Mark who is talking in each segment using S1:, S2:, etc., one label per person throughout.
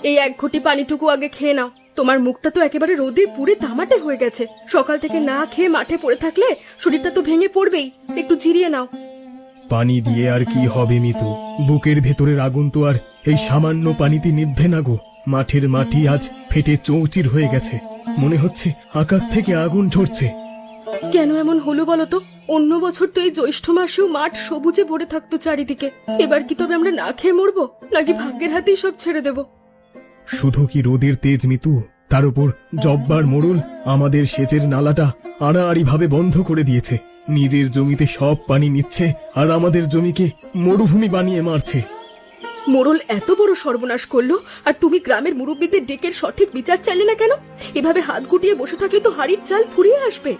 S1: এই এক ঘটি পানিটুকু আগে খেয়ে নাও। তোমার মুখটা তো একেবারে রোদে পুড়ে তামাটে হয়ে গেছে। সকাল থেকে না খেয়ে মাঠে পড়ে থাকলে শরীরটা তো ভেঙে পড়বেই। একটু জিরিয়ে নাও।
S2: পানি দিয়ে আর কি হবে মিতু? বুকের ভেতরের আগুন তো আর এই সামান্য পানিতে নিভবে না গো। মাঠের মাটি আজ ফেটে চৌচির হয়ে গেছে। মনে হচ্ছে আকাশ থেকে আগুন ঝরছে।
S1: কেন এমন হলো বলো তো? অন্য বছর তো এই জ্যৈষ্ঠ মাসেও মাঠ সবুজে ভরে থাকতো চারিদিকে। এবার কি তবে আমরা না খেয়ে মরবো, নাকি ভাগ্যের হাতেই সব ছেড়ে দেব?
S2: শুধু কি রোদের তেজ মিতু? তার উপর জব্বার মোড়ল আমাদের সেচের নালাটা আড়াআড়ি ভাবে বন্ধ করে দিয়েছে। নিজের জমিতে সব পানি নিচ্ছে আর আমাদের জমিকে মরুভূমি বানিয়ে মারছে।
S1: মোড়ল এত বড় সর্বনাশ করলো, আর তুমি গ্রামের মুরব্বীদের ডেকের সঠিক বিচার চাইলে না কেন? এভাবে হাত গুটিয়ে বসে থাকলে তো হাড়ির চাল ফুরিয়ে আসবে।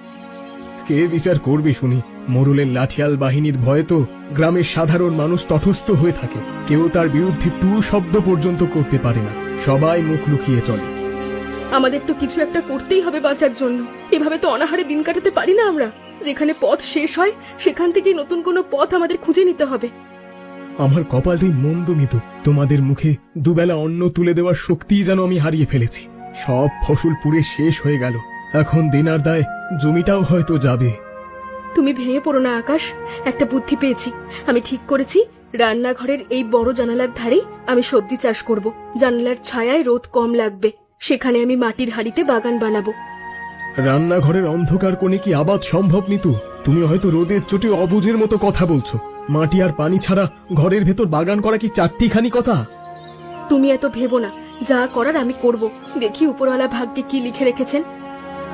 S2: কে বিচার করবে শুনি? মোড়লের লাঠিয়াল বাহিনীর ভয়ে তো গ্রামের সাধারণ মানুষ তটস্থ হয়ে থাকে। কেউ তার বিরুদ্ধে টু শব্দ পর্যন্ত করতে পারে না। সবাই মুখ লুকিয়ে চলে।
S1: আমাদের তো কিছু একটা করতেই হবে বাঁচার জন্য। এভাবে তো অনাহারে দিন কাটাতে পারি না আমরা। যেখানে পথ শেষ হয় সেখান থেকেই নতুন কোনো পথ আমাদের খুঁজে নিতে হবে।
S2: আমার কপালটাই মন্দ মিতু। তোমাদের মুখে দুবেলা অন্ন তুলে দেওয়ার শক্তিই যেন আমি হারিয়ে ফেলেছি। সব ফসল পুড়ে শেষ হয়ে গেল। এখন দিনার দায় জমিটাও হয়তো যাবে।
S1: তুমি ভেঙে পড়ো না আকাশ। একটা বুদ্ধি পেয়েছি। আমি ঠিক করেছি, রান্নাঘরের এই বড় জানালার ধারেই আমি সবজি চাষ করব। জানালার ছায়ায় রোদ কম লাগবে। সেখানে আমি মাটির হাঁড়িতে বাগান বানাবো।
S2: রান্নাঘরের অন্ধকার কোণে কি আবাদ সম্ভব মিতু? তুমি হয়তো রোদের চোটে অবুঝের মতো কথা বলছো। মাটি আর পানি ছাড়া ঘরের ভেতর বাগান করা কি চারটিখানি কথা?
S1: তুমি এত ভেবো না। যা করার আমি করব। দেখি উপরওয়ালা ভাগ্যে কি লিখে রেখেছেন।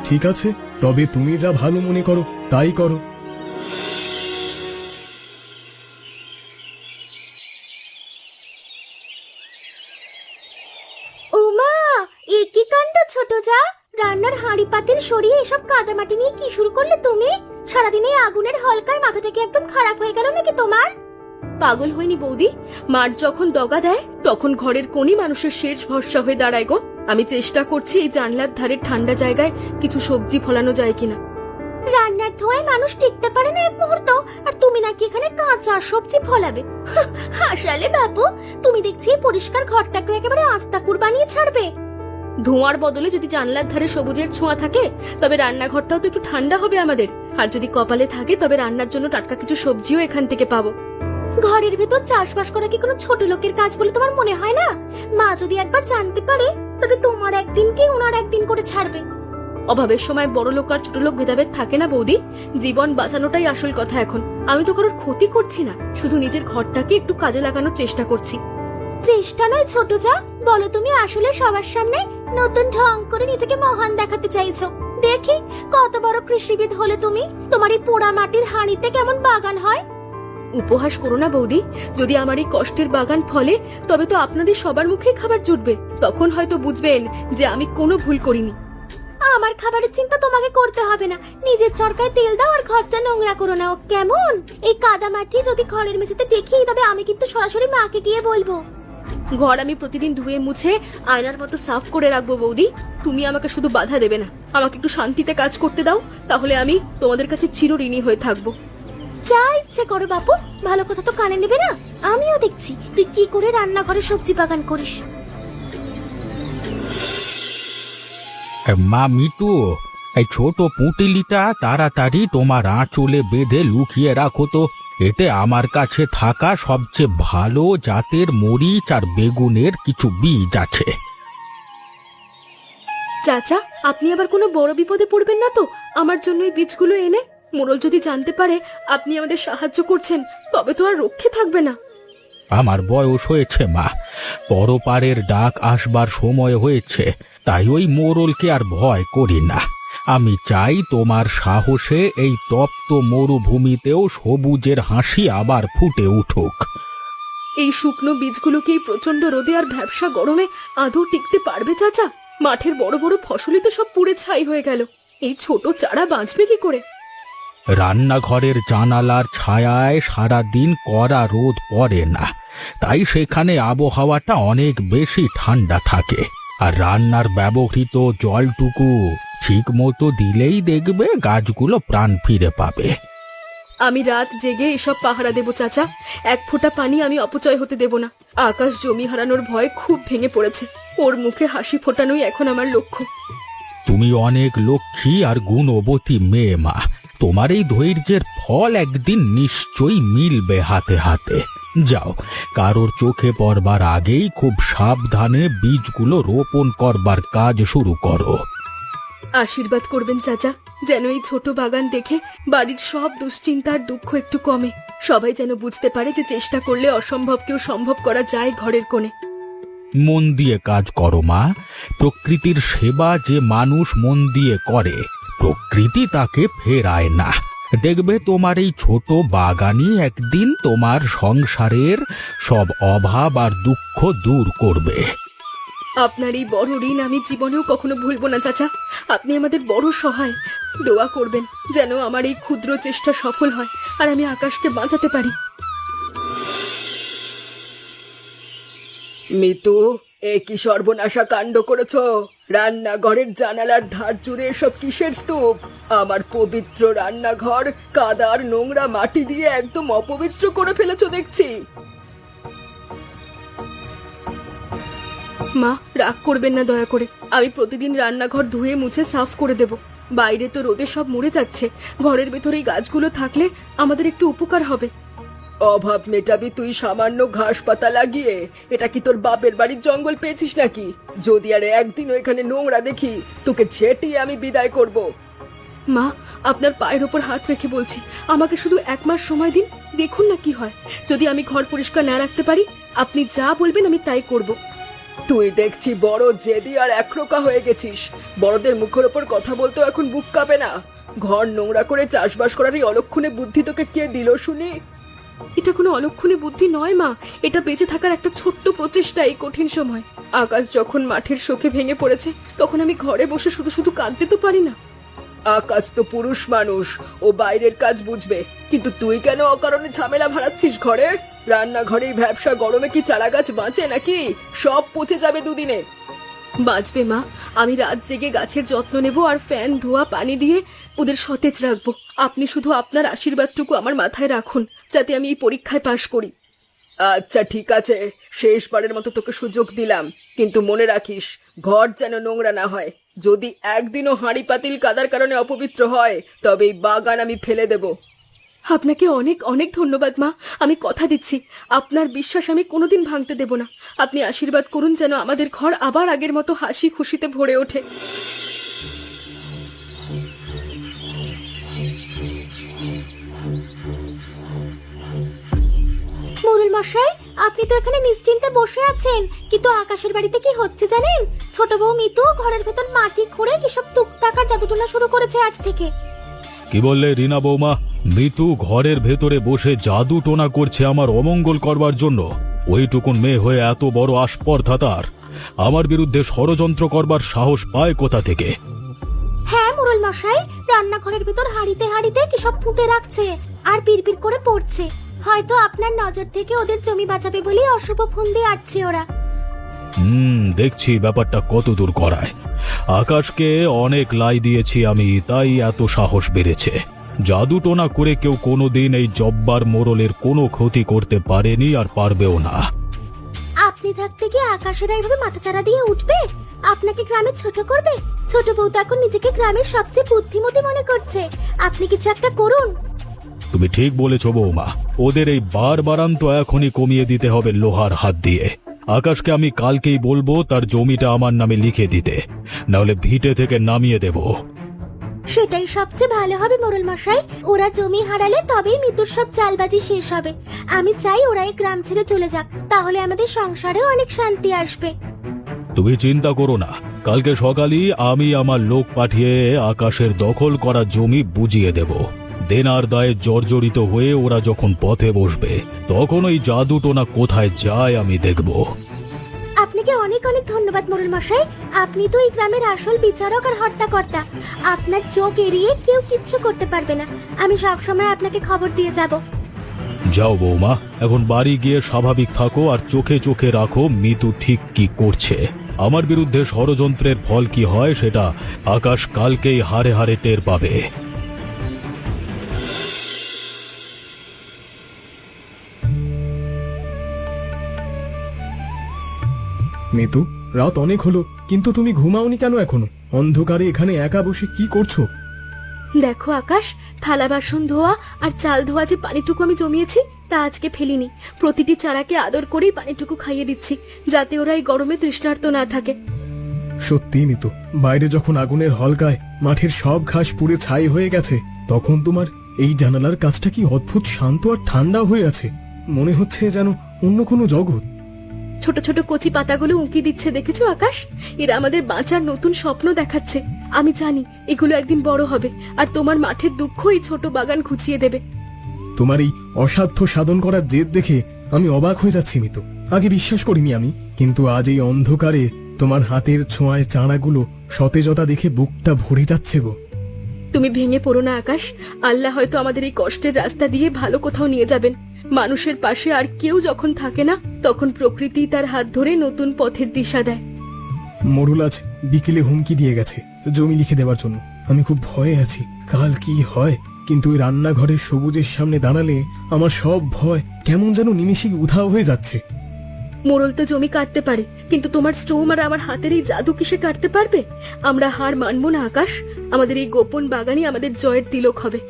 S2: ঠিক আছে, তবে তুমি যা ভালো মনে করো তাই করো।
S3: ওমা, এ কি কাণ্ড ছোট যা! রান্নার হাঁড়ি পাতিল সরিয়ে এসব কাদামাটি নিয়ে কি শুরু করলে তুমি? সারাদিনে আগুনের হলকায় মাথাটা কি একদম খারাপ হয়ে গেল নাকি তোমার?
S1: পাগল হয়নি বৌদি। মাঠ যখন দগা দেয় তখন ঘরের কোণই মানুষের শেষ ভরসা হয়ে দাঁড়ায় গো। আমি চেষ্টা করছি এই জানলার ধারের ঠান্ডা জায়গায় কিছু সবজি ফলানো যায় কিনা।
S3: রান্নার ধোঁয়ায় মানুষ টিকতে পারে না এক মুহূর্ত, আর তুমি নাকি এখানে কাঁচা সবজি ফলাবে? হাসালে বাবু, তুমি দেখছি পরিষ্কার ঘরটাকে একেবারে আস্তাকুর বানিয়ে ছাড়বে।
S1: ধোঁয়ার বদলে যদি জানলার ধারে সবুজের ছোঁয়া থাকে তবে রান্নাঘরটাও তো একটু ঠান্ডা হবে আমাদের। আর যদি কপালে থাকে তবে রান্নার জন্য টাটকা কিছু সবজিও এখান থেকে পাবো।
S3: ঘরের ভেতর চাষবাস করা কি কোনো ছোট লোকের কাজ বলে তোমার মনে হয় না? মা যদি একবার জানতে পারে তবে তোমার একদিন কি ওনার একদিন করে ছাড়বে।
S1: অভাবের সময় বড় লোক আর ছোট লোক ভেদাভেদ থাকে না বৌদি। জীবন বাঁচানোটাই আসল কথা এখন। আমি তো কারোর ক্ষতি করছি না, শুধু নিজের ঘরটাকে একটু কাজে লাগানোর চেষ্টা করছি।
S3: চেষ্টা নয় ছোট যা, বলো তুমি আসলে সবার সামনে নতুন ঢং করে নিজেকে মহান দেখাতে চাইছো। দেখি কত বড় কৃষিবিদ হলে তুমি। তোমার এই পোড়া মাটির হাঁড়িতে কেমন বাগান হয়?
S1: উপহাস করো না বৌদি। যদি আমার এই কষ্টের বাগান ফলে তবে তো আপনাদের সবার মুখে খাবার জুটবে। তখন হয়তো বুঝবেন যে আমি কোনো ভুল করিনি।
S3: আমার খাবারের চিন্তা তোমাকে করতে হবে না। নিজের চরকায় তেল দাও আর ঘরটা নোংরা করো না, কেমন? এই কাদা মাটি যদি ঘরের মেঝেতে দেখি তবে আমি কিন্তু সরাসরি মাকে গিয়ে বলবো।
S1: ঘর আমি প্রতিদিন ধুয়ে মুছে আয়নার মতো সাফ করে রাখবো বৌদি। তুমি আমাকে শুধু বাধা দেবে না। আমাকে একটু শান্তিতে কাজ করতে দাও, তাহলে আমি তোমাদের কাছে চিরঋণী হয়ে থাকবো।
S3: যা ইচ্ছে করো বাপু, ভালো কথা তো কানে নেবে না। আমিও দেখছি তুই কি করে রান্নাঘরে সবজি বাগান করিস।
S4: মা মিতু, এই ছোট পুঁটুলিটা তাড়াতাড়ি তোমার আঁচলে বেঁধে লুকিয়ে রাখো তো। এতে আমার কাছে থাকা সবচেয়ে ভালো জাতের মরিচ আর বেগুনের কিছু বীজ আছে।
S1: চাচা, আপনি আবার কোনো বড় বিপদে পড়বেন না তো আমার জন্য এই বীজগুলো এনে? মোড়ল যদি জানতে পারে আপনি আমাদের সাহায্য করছেন তবে তো আর রক্ষে থাকবে না।
S4: আমার বয়স হয়েছে মা, পরপারের ডাক আসবার সময় হয়েছে, তাই ওই মোড়লকে আর ভয় করি না। আমি চাই তোমার সাহসে এই তপ্ত মরুভূমিতেও সবুজের হাসি আবার ফুটে উঠুক।
S1: এই শুকনো বীজগুলো কি প্রচন্ড রোদে আর ভ্যাপসা গরমে আদৌ টিকতে পারবে চাচা? মাঠের বড় বড় ফসলই তো সব পুড়ে ছাই হয়ে গেল। এই ছোট চারা বাঁচবে কি করে?
S4: রান্নাঘরের জানালার ছায়ায় সারাদিন কড়া রোদ পড়ে না, তাই সেখানে আবহাওয়াটা অনেক বেশি ঠান্ডা থাকে। আর রান্নার ব্যবহৃত জলটুকু ঠিক মতো দিলেই দেখবে গাছগুলো প্রাণ ফিরে পাবে।
S1: আমি রাত জেগে এসব পাহারা দেব চাচা। এক ফোঁটা পানি আমি অপচয় হতে দেব না। আকাশ জমি হারানোর ভয় খুব ভেঙে পড়েছে। ওর মুখে হাসি ফোটানোই এখন আমার লক্ষ্য।
S4: তুমি অনেক লক্ষ্মী আর গুণবতী মেয়ে মা। তোমার এই ধৈর্যের ফল একদিন নিশ্চয়ই মিলবে হাতে হাতে। যাও, কারোর চোখে পড়বার আগেই খুব সাবধানে বীজগুলো রোপণ করবার কাজ শুরু করো।
S1: আশীর্বাদ করবেন চাচা, যেন এই ছোট বাগান দেখে বাড়ির সব দুশ্চিন্তার দুঃখ একটু কমে। সবাই যেন বুঝতে পারে যে চেষ্টা করলে অসম্ভবকেও সম্ভব করা যায় ঘরের কোণে।
S4: মন দিয়ে কাজ করো মা। প্রকৃতির সেবা যে মানুষ মন দিয়ে করে, প্রকৃতি তাকে ফেরায় না। দেখবে তোমার এই ছোট বাগানই একদিন তোমার সংসারের সব অভাব আর দুঃখ দূর করবে।
S1: আপনার এই বড় ঋণ আমি জীবনেও কখনো ভুলবো না চাচা। আপনি আমাদের বড় সহায়। দোয়া করবেন যেন আমার এই ক্ষুদ্র চেষ্টা সফল হয় আর আমি আকাশকে বাঁচাতে পারি। মিতু, এ কি সর্বনাশা কাণ্ড করেছো? রান্নাঘরের জানালার ধার জুড়ে এসব কিসের স্তূপ? আমার পবিত্র রান্নাঘর কাদার নোংরা মাটি দিয়ে একদম অপবিত্র করে ফেলেছো দেখছি। মা, রাগ করবেন না দয়া করে। আমি প্রতিদিন রান্নাঘর ধুয়ে মুছে সাফ করে দেব। বাইরে তো রোদে সব মরে যাচ্ছে, ঘরের ভেতরে এই গাছগুলো থাকলে আমাদের একটু উপকার হবে। অভাব মেটাবি তুই সামান্য ঘাস পাতা লাগিয়ে? এটা কি তোর বাপের বাড়ির জঙ্গল পেয়েছিস নাকি? যদি আর একদিনও এখানে নোংরা দেখি, তোকে ঝেঁটিয়ে আমি বিদায় করব। মা, আপনার পায়ের ওপর হাত রেখে বলছি, আমাকে শুধু 1 মাস সময় দিন, দেখুন না কি হয়। যদি আমি ঘর পরিষ্কার না রাখতে পারি, আপনি যা বলবেন আমি তাই করব। তুই দেখছি বড় জেদি আর একরোকা হয়ে গেছিস। বড়দের মুখের ওপর কথা বলতো এখন বুক কাঁপে না? ঘর নোংরা করে চাষবাস করার এই অলক্ষণে বুদ্ধি তোকে কে দিল শুনি? এটা কোনো অলক্ষণে বুদ্ধি নয় মা, এটা বেঁচে থাকার একটা ছোট্ট প্রচেষ্টা এই কঠিন সময়। আকাশ যখন মাঠের শোকে ভেঙে পড়েছে, তখন আমি ঘরে বসে শুধু শুধু কাঁদতে তো পারি না। আকাশ তো পুরুষ মানুষ, ও বাইরের কাজ বুঝবে, কিন্তু তুই কেন অকারণে ঝামেলা ভাড়াচ্ছিস ঘরের? রান্নাঘরেই ভ্যাবসা গরমে কি চারা গাছ বাঁচে নাকি? সব পচে যাবে দুদিনে। বাঁচবে মা, আমি রাত জেগে গাছের যত্ন নেব আর ফ্যান ধোয়া পানি দিয়ে ওদের সতেজ রাখবো। আপনি শুধু আপনার আশীর্বাদটুকু আমার মাথায় রাখুন, যাতে আমি এই পরীক্ষায় পাশ করি। আচ্ছা ঠিক আছে, শেষবারের মতো তোকে সুযোগ দিলাম, কিন্তু মনে রাখিস ঘর যেন নোংরা না হয়। যদি একদিনও হাঁড়ি পাতিল কাদার কারণে অপবিত্র হয়, তবে এই বাগান আমি ফেলে দেব। আপনাকে অনেক অনেক ধন্যবাদ মা, আমি কথা দিচ্ছি আপনার বিশ্বাস আমি কোনোদিন ভাঙতে দেব না। আপনি আশীর্বাদ করুন যেন আমাদের ঘর আবার আগের মতো হাসি খুশিতে ভরে ওঠে।
S3: মোরুল মশাই, আপনি তো এখানে নিশ্চিন্তে বসে আছেন, কিন্তু আকাশের বাড়িতে কি হচ্ছে জানেন? ছোট বউ মিতু ঘরের ভেতর মাটি খুঁড়ে কিসব টুকটাক আর জাদুটোনা শুরু করেছে আজ থেকে।
S4: কি বললে রিনা বৌমা? মিতু ঘরের ভেতরে বসে জাদু টোনা করছে আমার অমঙ্গল করবার জন্য? ওইটুকুন মেয়ে হয়ে এত বড় আস্পর্ধা তার! আমার বিরুদ্ধে ষড়যন্ত্র করবার সাহস পায় কোথা থেকে?
S3: হ্যাঁ মোরুল মশাই, রান্নাঘরের ভেতর হাঁড়িতে হাঁড়িতে কিসব পুঁতে রাখছে আর বিড়বিড় করে পড়ছে। হয়তো আপনার নজর থেকে ওদের জমি বাঁচাবে বলেই অশুভ ফন্দি আটছে ওরা।
S4: দেখছি ব্যাপারটা কত দূর করায়। আকাশকে অনেক লাই দিয়েছি আমি, তাই এত সাহস বেড়েছে। জাদু টোনা করে কেউ কোনোদিন এই জব্বার মোড়লের কোনো ক্ষতি করতে পারেনি আর পারবেও না।
S3: আপনি থাকতে কি আকাশেরা এইভাবে মাথাচাড়া দিয়ে উঠবে? আপনাকে গ্রামে ছোট করবে? ছোট বউ তো এখন নিজেকে গ্রামের সবচেয়ে বুদ্ধিমতী মনে করছে। আপনি কিছু একটা করুন।
S4: তুমি ঠিক বলেছ বৌমা, ওদের এই বারবারান্ত এখনই কমিয়ে দিতে হবে লোহার হাত দিয়ে। আকাশকে আমি কালকেই বলবো তার জমিটা আমার নামে লিখে দিতে, নাহলে ভিটে থেকে নামিয়ে দেব।
S3: সেটাই সবচেয়ে ভালো হবে মোরল মশাই। ওরা জমি হারালে তবেই মিতুর সব চালবাজি শেষ হবে। আমি চাই ওরা এই গ্রাম ছেড়ে চলে যাক, তাহলে আমাদের সংসারেও অনেক শান্তি আসবে।
S4: তুমি চিন্তা করো না, কালকে সকালেই আমি আমার লোক পাঠিয়ে আকাশের দখল করা জমি বুঝিয়ে দেব। দেনার দায়ে জর্জরিত হয়ে ওরা যখন পথে বসবে, তখন ওই জাদু টোনা কোথায় যায় আমি দেখব।
S3: আপনাকে অনেক অনেক ধন্যবাদ মোরল মশাই। আপনি তো এই গ্রামের আসল বিচারক আর হর্তাকর্তা। আপনার চোখ এড়িয়ে কেউ কিচ্ছু করতে পারবে না। আমি সবসময় আপনাকে খবর দিয়ে যাব।
S4: যাও বৌমা, এখন বাড়ি গিয়ে স্বাভাবিক থাকো আর চোখে চোখে রাখো মিতু ঠিক কি করছে। আমার বিরুদ্ধে ষড়যন্ত্রের ফল কি হয় সেটা আকাশ কালকেই হারে হারে টের পাবে।
S2: মিতু, রাত অনেক হলো, কিন্তু তুমি ঘুমাওনি কেন এখনো? অন্ধকারে এখানে একা বসে কি করছো?
S1: দেখো আকাশ, থালা বাসন ধোয়া আর চাল ধোয়া যে পানিটুকু আমি জমিয়েছি তা আজকে ফেলিনি। প্রতিটি চারাকে আদর করেই পানিটুকু খাইয়ে দিচ্ছি, যাতে ওরা এই গরমে তৃষ্ণার্ত না থাকে।
S2: সত্যি মিতু, বাইরে যখন আগুনের হলকায় মাঠের সব ঘাস পুড়ে ছাই হয়ে গেছে, তখন তোমার এই জানালার কাছটা কি অদ্ভুত শান্ত আর ঠান্ডা হয়ে আছে। মনে হচ্ছে যেন অন্য কোনো জগৎ।
S1: ছোট ছোট কচি পাতাগুলো উঁকি দিচ্ছে, দেখেছো আকাশ? এরা আমাদের বাঁচার নতুন স্বপ্ন দেখাচ্ছে। আমি জানি এগুলো একদিন বড় হবে, আর তোমার মাঠের দুঃখ এই ছোট বাগান ঘুচিয়ে দেবে।
S2: তোমার এই অসাধ্য সাধন করার জেদ দেখে আমি অবাক হয়ে যাচ্ছি মিতু। আগে বিশ্বাস করিনি আমি, কিন্তু আজ এই অন্ধকারে তোমার হাতের ছোঁয়ায় চারাগুলো সতেজতা দেখে বুকটা ভরে যাচ্ছে গো।
S1: তুমি ভেঙে পড়ো না আকাশ, আল্লাহ হয়তো আমাদের এই কষ্টের রাস্তা দিয়ে ভালো কোথাও নিয়ে যাবেন। মানুষের পাশে আর কেউ যখন থাকে না, তখন প্রকৃতি তার হাত ধরে নতুন পথের দিশা দেয়।
S2: মরুল আজ বিকেলে হুমকি দিয়ে গেছে জমি লিখে দেওয়ার জন্য। আমি খুব ভয়ে আছি, কাল কি হয়। কিন্তু ওই রান্নাঘরের সবুজের সামনে দাঁড়ালে আমার সব ভয় কেমন যেন নিমেষেই উধাও হয়ে যাচ্ছে।
S1: মোড়ল তো জমি কাটতে পারে, কিন্তু তোমার স্টোম আর আমার হাতের এই জাদু কিসে কাটতে পারবে? আমরা হার মানবো না আকাশ, আমাদের এই গোপন বাগানই আমাদের জয়ের তিলক হবে।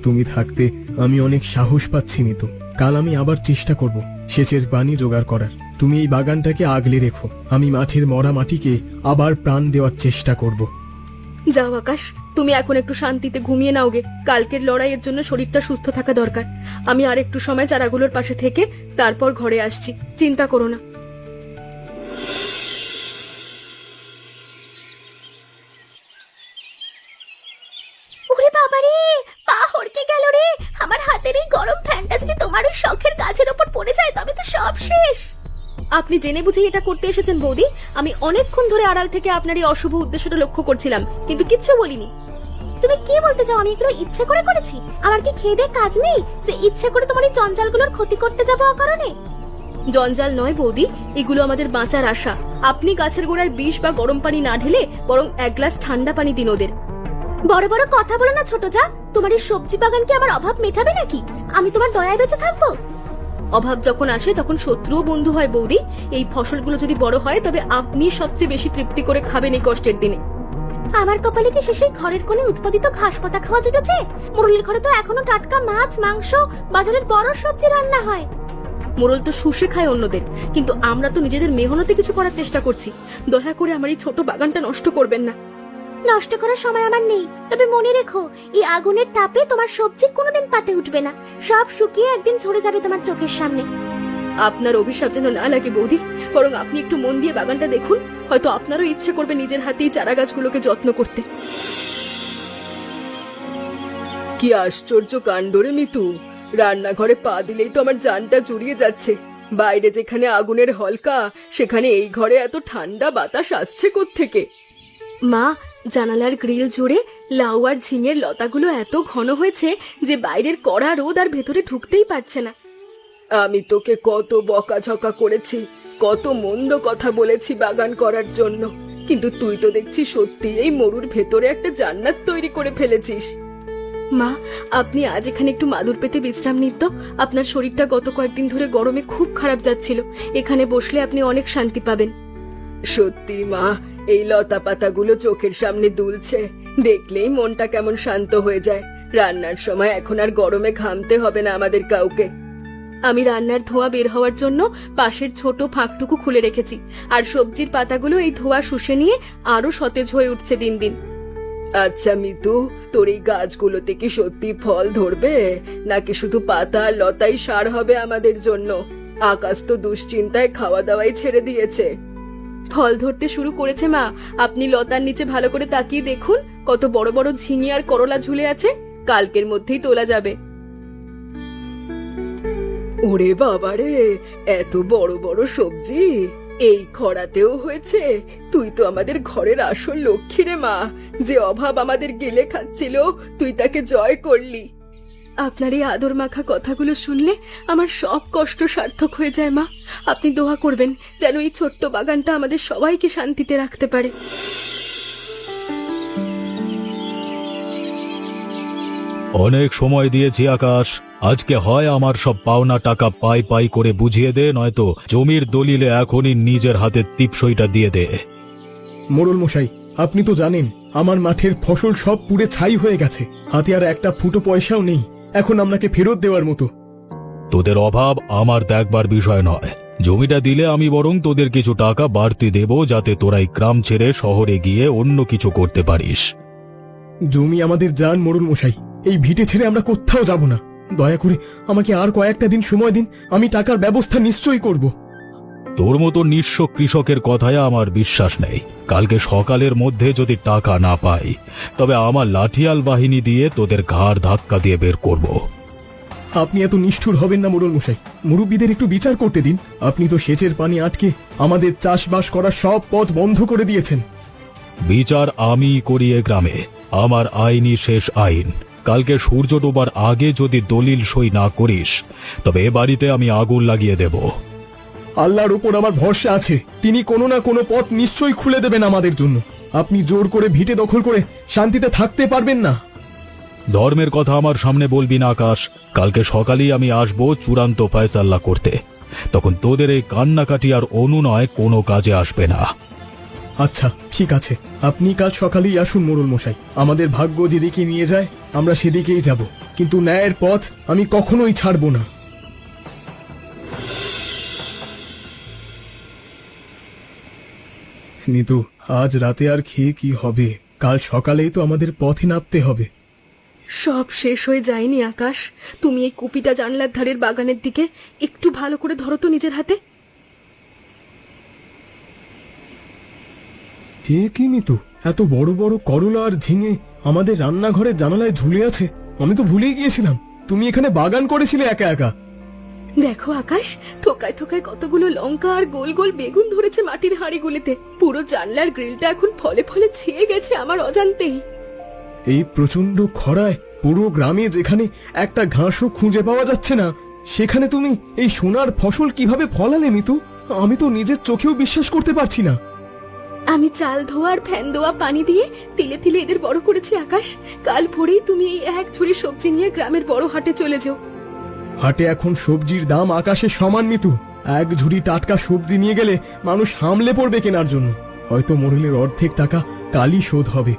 S2: তুমি থাকতে আমি অনেক সাহস পাচ্ছি মিতু। কাল আমি আবার চেষ্টা করব সেচের পানি জোগাড় করার। তুমি এই বাগানটাকে আগলে রেখো, আমি মাঠের মরা মাটিকে আবার প্রাণ দেওয়ার চেষ্টা করব।
S1: যাও আকাশ, তুমি এখন একটু শান্তিতে ঘুমিয়ে নাও গে। কালকের লড়াইয়ের জন্য শরীরটা সুস্থ থাকা দরকার। আমি আর একটু সময় চারাগুলোর পাশে থেকে তারপর ঘরে আসছি, চিন্তা করো না।
S3: ওরে বাবারে, পা হড়কে গেল রে। আমার হাতের এই গরম ফ্যানটা যদি তোমার ওই শখের গাছের ওপর পড়ে যায় তবে তো সব শেষ।
S1: আপনি জেনে বুঝে এটা করতে এসেছেন বৌদি। আমি অনেকক্ষণ ধরে আড়াল থেকে আপনার এই অশুভ উদ্দেশ্যটা লক্ষ্য করছিলাম, কিন্তু কিচ্ছু বলিনি।
S3: তুমি কি বলতে চাও আমি এগুলো ইচ্ছে করে করেছি? আমার কি খেয়ে দেয়ে কাজ নেই যে ইচ্ছে করে তোমার এই জঞ্জালগুলোর ক্ষতি করতে যাবো অকারণে?
S1: জঞ্জাল নয় বৌদি, এগুলো আমাদের বাঁচার আশা। আপনি গাছের গোড়ায় বিষ বা গরম পানি না ঢেলে বরং এক গ্লাস ঠান্ডা পানি দিন ওদের।
S3: বড় বড় কথা বলো না ছোট যা। তোমার এই সবজি বাগান কি আমার অভাব মেটাবে নাকি? আমি তোমার দয়ায় বেঁচে থাকবো?
S1: অভাব যখন আসে তখন শত্রুও বন্ধু হয় বৌদি। এই ফসলগুলো যদি বড় হয় তবে আপনি সবচেয়ে বেশি তৃপ্তি করে খাবেন এই কষ্টের দিনে।
S3: আমার কপালে কি শেষে ঘরের কোণে উৎপাদিত ঘাস পাতা খাওয়া জুটেছে? মুরলির ঘরে তো এখনো টাটকা মাছ, মাংস, বাজারের বড় সবজি রান্না হয়।
S1: মোড়ল তো শুষে খায় অন্যদের, কিন্তু আমরা তো নিজেদের মেহনতে কিছু করার চেষ্টা করছি। দয়া করে আমার এই ছোট বাগানটা নষ্ট করবেন না।
S3: নষ্ট করার সময় আমার নেই, তবে মনে রেখো এই আগুনের তাপে তোমার সবজি কোনোদিন পাতে উঠবে না। সব শুকিয়ে একদিন ঝরে যাবে তোমার চোখের সামনে।
S1: আপনার অভিশাপ যেন না লাগে বৌদি, বরং আপনি একটু মন দিয়ে বাগানটা দেখুন, হয়তো আপনারও ইচ্ছে করবে নিজের হাতেই চারা গাছগুলোকে যত্ন করতে। কি আশ্চর্য কাণ্ড রে মিতু, রান্নাঘরে পা দিলেই তো আমার জানটা জুড়িয়ে যাচ্ছে। বাইরে যেখানে আগুনের হলকা, সেখানে এই ঘরে এত ঠান্ডা বাতাস আসছে কোত্থেকে? মা, জানালার গ্রিল জুড়ে লাউ আর ঝিঙের লতাগুলো এত ঘন হয়েছে যে বাইরের কড়া রোদ আর ভেতরে ঢুকতেই পারছে না। আমি তোকে কত বকাঝকা করেছি, কত মন্দ কথা বলেছি বাগান করার জন্য, কিন্তু তুই তো দেখছি সত্যি এই মরুর ভেতরে একটা জান্নাত তৈরি করে ফেলেছিস। মা, আপনি আজ এখানে একটু মাদুর পেতে বিশ্রাম নিন তো। আপনার শরীরটা গত কয়েকদিন ধরে গরমে খুব খারাপ যাচ্ছিল, এখানে বসলে আপনি অনেক শান্তি পাবেন। সত্যি মা, এই লতা পাতাগুলো চোখের সামনে দুলছে, দেখলেই মনটা কেমন শান্ত হয়ে যায়। রান্নার সময় এখন আর গরমে ঘামতে হবে না আমাদের কাউকে। আমি রান্নার ধোঁয়া বের হওয়ার জন্য পাশের ছোট ফাঁকটুকু খুলে রেখেছি, আর সবজির পাতাগুলো এই ধোঁয়া শুষে নিয়ে আরো সতেজ হয়ে উঠছে দিন দিন। আচ্ছা মিতু, তোর এই গাছগুলোতে কি সত্যি ফল ধরবে, নাকি শুধু পাতা আর লতাই সার হবে আমাদের জন্য? আকাশ তো দুশ্চিন্তায় খাওয়া দাওয়াই ছেড়ে দিয়েছে। ফল ধরতে শুরু করেছে মা, আপনি লতার নিচে ভালো করে তাকিয়ে দেখুন, কত বড় বড় ঝিঙে আর করলা ঝুলে আছে। কালকের মধ্যেই তোলা যাবে। ওরে বাবারে, এত বড় বড় সবজি এই খরাতেও হয়েছে! তুই তো আমাদের ঘরের আসল লক্ষ্মী রে মা, যে অভাব আমাদের গেলে খাচ্ছিল তুই তাকে জয় করলি। আপনার এই আদর মাখা কথাগুলো শুনলে আমার সব কষ্ট সার্থক হয়ে যায় মা। আপনি দোয়া করবেন যেন এই ছোট্ট বাগানটা আমাদের সবাইকে শান্তিতে রাখতে পারে।
S4: অনেক সময় দিয়েছি আকাশ, আজকে হয় আমার সব পাওনা টাকা পাই পাই করে বুঝিয়ে দে, নয়তো জমির দলিলে এখনই নিজের হাতে টিপসইটা দিয়ে দে।
S2: মোড়ল মশাই, আপনি তো জানেন আমার মাঠের ফসল সব পুড়ে ছাই হয়ে গেছে। হাতে আর একটা ফুটো পয়সাও নেই এখন আপনাকে ফেরত দেওয়ার মতো।
S4: তোদের অভাব আমার দেখবার বিষয় নয়। জমিটা দিলে আমি বরং তোদের কিছু টাকা বাড়তি দেব, যাতে তোরা এই গ্রাম ছেড়ে শহরে গিয়ে অন্য কিছু করতে পারিস।
S2: জমি আমাদের জান মোড়ল মশাই, এই ভিটে ছেড়ে আমরা কোথাও যাব না। দয়া করে আমাকে আর কয়েকটা দিন সময় দিন, আমি টাকার ব্যবস্থা নিশ্চয়ই করব।
S4: তোর মতো নিঃস্ব কৃষকের কথায় আমার বিশ্বাস নেই। কালকে সকালের মধ্যে যদি টাকা না পাই, তবে আমার লাঠিয়াল বাহিনী দিয়ে তোদের ঘাড় ধাক্কা দিয়ে বের করব।
S2: আপনি এত নিষ্ঠুর হবেন না মোড়ল মশাই, মুরব্বীদের একটু বিচার করতে দিন। আপনি তো সেচের পানি আটকে আমাদের চাষবাস করার সব পথ বন্ধ করে দিয়েছেন।
S4: বিচার আমি করি এ গ্রামে, আমার আইনই শেষ আইন। কালকে সূর্য ডোবার আগে যদি দলিল সই না করিস, তবে এ বাড়িতে আমি আগুন লাগিয়ে দেব।
S2: আল্লাহর উপর আমার ভরসা আছে, তিনি কোনো না কোনো পথ নিশ্চয়ই খুলে দেবেন আমাদের জন্য। আপনি জোর করে ভিটে দখল করে শান্তিতে থাকতে পারবেন না।
S4: ধর্মের কথা আমার সামনে বলবি না আকাশ। কালকে সকালেই আমি আসব চূড়ান্ত ফয়সাল্লা করতে। তখন তোদের এই কান্নাকাটি আর অনুনয় কোনো কাজে আসবে না।
S2: আচ্ছা ঠিক আছে, আপনি কাল সকালেই আসুন মোড়ল মশাই। আমাদের ভাগ্য যেদিকে নিয়ে যায় আমরা সেদিকেই যাব, কিন্তু ন্যায়ের পথ আমি কখনোই ছাড়ব না। নিতু, আজ রাতে আর খেয়ে কি হবে? কাল সকালেই তো আমাদের পথে নামতে হবে।
S1: সব শেষ হয়ে যায়নি আকাশ। তুমি এই কুপিটা জানলার ধারের বাগানের দিকে একটু ভালো করে ধরো তো নিজের হাতে।
S2: এ কি নিতু, এত বড় বড় করলা আর ঝিঙে আমাদের রান্নাঘরের জানালায় ঝুলে আছে। আমি তো ভুলেই গিয়েছিলাম তুমি এখানে বাগান করেছিলে একা একা।
S1: দেখো আকাশ, থোকায় থোকায় কতগুলো লঙ্কা আর গোল গোল বেগুন ধরেছে মাটির হাঁড়িগুলিতে। পুরো জানলার গ্রিলটা এখন ফলে ফলে ছেয়ে গেছে আমার অজান্তেই।
S2: এই প্রচন্ড খরায় পুরো গ্রামে যেখানে একটা ঘাসও খুঁজে পাওয়া যাচ্ছে না, সেখানে তুমি এই সোনার ফসল কিভাবে ফলালে মিতু? আমি তো নিজের চোখেও বিশ্বাস করতে পারছি না।
S1: আমি চাল ধোয়া আর ফ্যান দেওয়া পানি দিয়ে তিলে তিলে এদের বড় করেছি আকাশ। কাল ভোরেই তুমি এই এক ঝুড়ি সবজি নিয়ে গ্রামের বড় হাটে চলে যাও।
S2: হাটে এখন সবজির দাম আকাশের সমান মিতু। এক ঝুড়ি টাটকা সবজি নিয়ে গেলে মানুষ হামলে পড়বে কেনার জন্য। হয়তো মোড়লের অর্ধেক টাকা কালই শোধ হবে।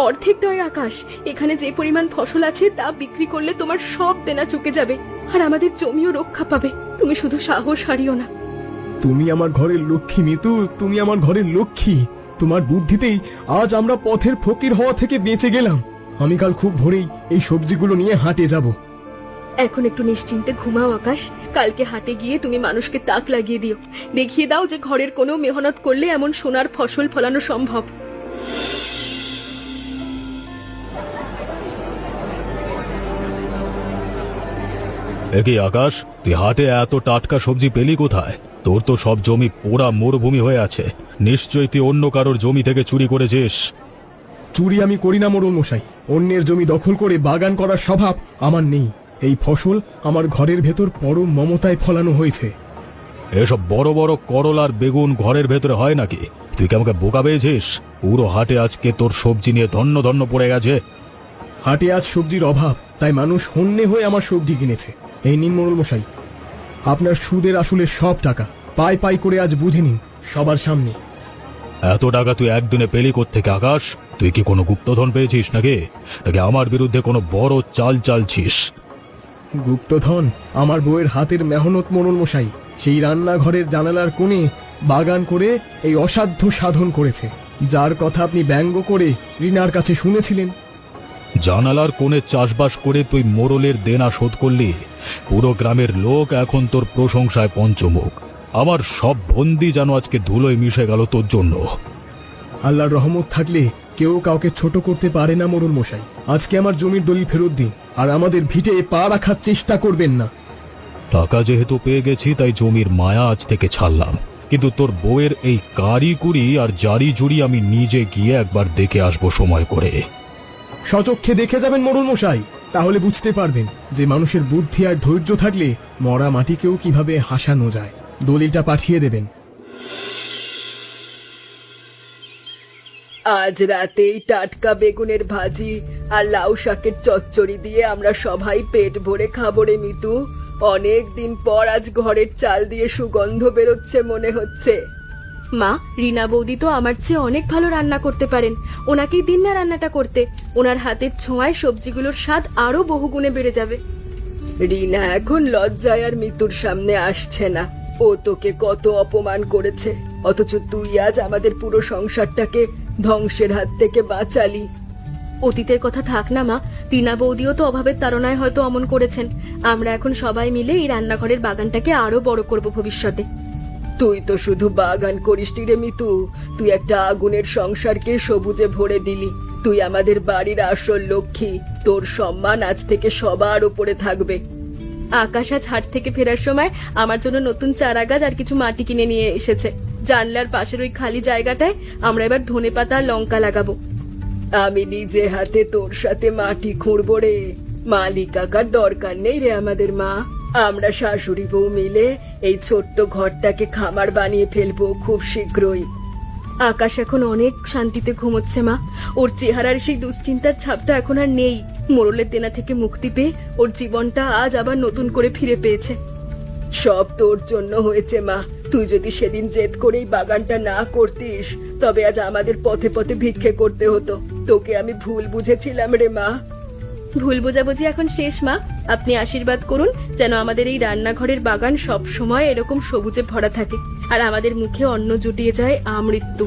S1: অর্ধেক নয় আকাশ, এখানে যে পরিমাণ ফসল আছে তা বিক্রি করলে তোমার সব দেনা চুকে যাবে, আর আমাদের জমিও রক্ষা পাবে। তুমি শুধু সাহস হারিও না।
S2: তুমি আমার ঘরের লক্ষ্মী মিতু, তুমি আমার ঘরের লক্ষ্মী। তোমার বুদ্ধিতেই আজ আমরা পথের ফকির হওয়া থেকে বেঁচে গেলাম। আমি কাল খুব ভোরেই এই সবজিগুলো নিয়ে হাটে যাব।
S1: এখন একটু নিশ্চিন্তে ঘুমাও আকাশ। কালকে হাটে গিয়ে তুমি মানুষকে তাক লাগিয়ে দিও, দেখিয়ে দাও যে ঘরের কোনো মেহনত করলে এমন সোনার ফসল ফলানো সম্ভব।
S4: একে আকাশ, তুই হাটে এত টাটকা সবজি পেলি কোথায়? তোর তো সব জমি পোড়া মরুভূমি হয়ে আছে। নিশ্চয়ই তুই অন্য কারোর জমি থেকে চুরি করেছিস।
S2: চুরি আমি করি না মোড়ল মশাই। অন্যের জমি দখল করে বাগান করার স্বভাব আমার নেই। এই ফসল আমার ঘরের ভেতর পরম মমতায় ফলানো হয়েছে।
S4: এসব বড় বড় করলার বেগুন ঘরের ভেতরে হয় নাকি? তুই কি আমাকে বোকা পেয়েছিস? পুরো হাটে আজকে তোর সবজি নিয়ে ধন্য ধন্য পড়ে গেছে।
S2: হাটে আজ সবজির অভাব, তাই মানুষ হন্যে হয়ে আমার সবজি কিনেছে। এই নিন মোড়ল মশাই, আপনার সুদের আসলে সব টাকা পাই পাই করে আজ বুঝে নিন সবার সামনে।
S4: এত টাকা তুই একদিনে পেলি কোত্থেকে আকাশ? তুই কি কোনো গুপ্তধন পেয়েছিস নাকি নাকি আমার বিরুদ্ধে কোনো বড় চাল চালছিস?
S2: গুপ্তধন আমার বউয়ের হাতের মেহনত মোড়ল মশাই। সেই রান্নাঘরের জানালার কোণে বাগান করে এই অসাধ্য সাধন করেছে, যার কথা আপনি ব্যঙ্গ করে রিনার কাছে শুনেছিলেন।
S4: জানালার কোণে চাষবাস করে তুই মোড়লের দেনা শোধ করলি। পুরো গ্রামের লোক এখন তোর প্রশংসায় পঞ্চমুখ। আমার সব বন্দি যেন আজকে ধুলোয় মিশে গেল তোর জন্য।
S2: আল্লাহর রহমত থাকলে কেউ কাউকে ছোট করতে পারে না মোড়ল মশাই। আজকে আমার জমির দলিল ফেরত দিন, আর আমাদের ভিটে পা রাখার চেষ্টা করবেন না।
S4: টাকা যেহেতু পেয়ে গেছি তাই জমির মায়া আজ থেকে ছাড়লাম, কিন্তু তোর বউয়ের এই কারিকুরি আর জারি জুড়ি আমি নিজে গিয়ে একবার দেখে আসবো সময় করে।
S2: সচক্ষে দেখে যাবেন মোড়ল মশাই, তাহলে বুঝতে পারবেন যে মানুষের বুদ্ধি আর ধৈর্য থাকলে মরা মাটিকেও কিভাবে হাসানো যায়। দলিলটা পাঠিয়ে দেবেন।
S1: আজ রাতেই টাটকা বেগুনের ভাজি আর লাউ শাকের চচ্চড়ি দিয়ে আমরা সবাই পেট ভরে খাবো রে মিতু। অনেক দিন পর আজ ঘরের চাল দিয়ে সুগন্ধ বেরোচ্ছে মনে হচ্ছে। মা, রিনা বৌদি তো আমার চেয়ে অনেক ভালো রান্না করতে পারেন। ওনাকেই দিন না রান্নাটা করতে। ওনার হাতের ছোঁয়ায় সবজিগুলোর স্বাদ আরো বহুগুণে বেড়ে যাবে। রিনা এখন লজ্জায় আর মিতুর সামনে আসছে না। ও তোকে কত অপমান করেছে, অথচ তুই আজ আমাদের পুরো সংসারটাকে ধ্বংসের হাত থেকে বাঁচালি। অতীতের কথা থাক না মা, রিনা বৌদিও তো অভাবের তাড়নায় হয়তো অমন করেছেন। আমরা এখন সবাই মিলে এই রান্নাঘরের বাগানটাকে আরো বড় করব ভবিষ্যতে। তুই তো শুধু বাগান করিসনি রে মিতু, তুই একটা আগুনের সংসারকে সবুজে ভরে দিলি। তুই আমাদের বাড়ির আসল লক্ষ্মী। তোর সম্মান আজ থেকে সবার উপরে থাকবে। আকাশ আজ হাট থেকে ফেরার সময় আমার জন্য নতুন চারা গাছ আর কিছু মাটি কিনে নিয়ে এসেছে। জানলার পাশের ওই খালি জায়গাটায় আমরা এবার ধনেপাতা আর লঙ্কা লাগাবো। আমি নিজে হাতে তোর সাথে মাটি খুঁড়বো রে। মালিক কাকার দরকার নেই রে আমাদের মা। আমরা শাশুড়ি বউ মিলে এই ছোট্ট ঘরটাকে খামার বানিয়ে ফেলবো খুব শীঘ্রই। আকাশ এখন অনেক শান্তিতে ঘুমোচ্ছে মা। ওর চেহারার সেই দুশ্চিন্তার ছাপটা এখন আর নেই। মোড়লের দেনা থেকে মুক্তি পেয়ে ওর জীবনটা আজ আবার নতুন করে ফিরে পেয়েছে। সব তোর জন্য হয়েছে মা। তুই যদি সেদিন জেদ করেই বাগানটা না করতিস, তবে আজ আমাদের পথে পথে ভিক্ষে করতে হতো। তোকে আমি ভুল বুঝেছিলাম রে মা। ভুল বোঝাবুঝি এখন শেষ মা। আপনি আশীর্বাদ করুন যেন আমাদের এই রান্নাঘরের বাগান সব সময় এরকম সবুজে ভরা থাকে আর আমাদের মুখে অন্ন জুটিয়ে যায় আমৃত্যু।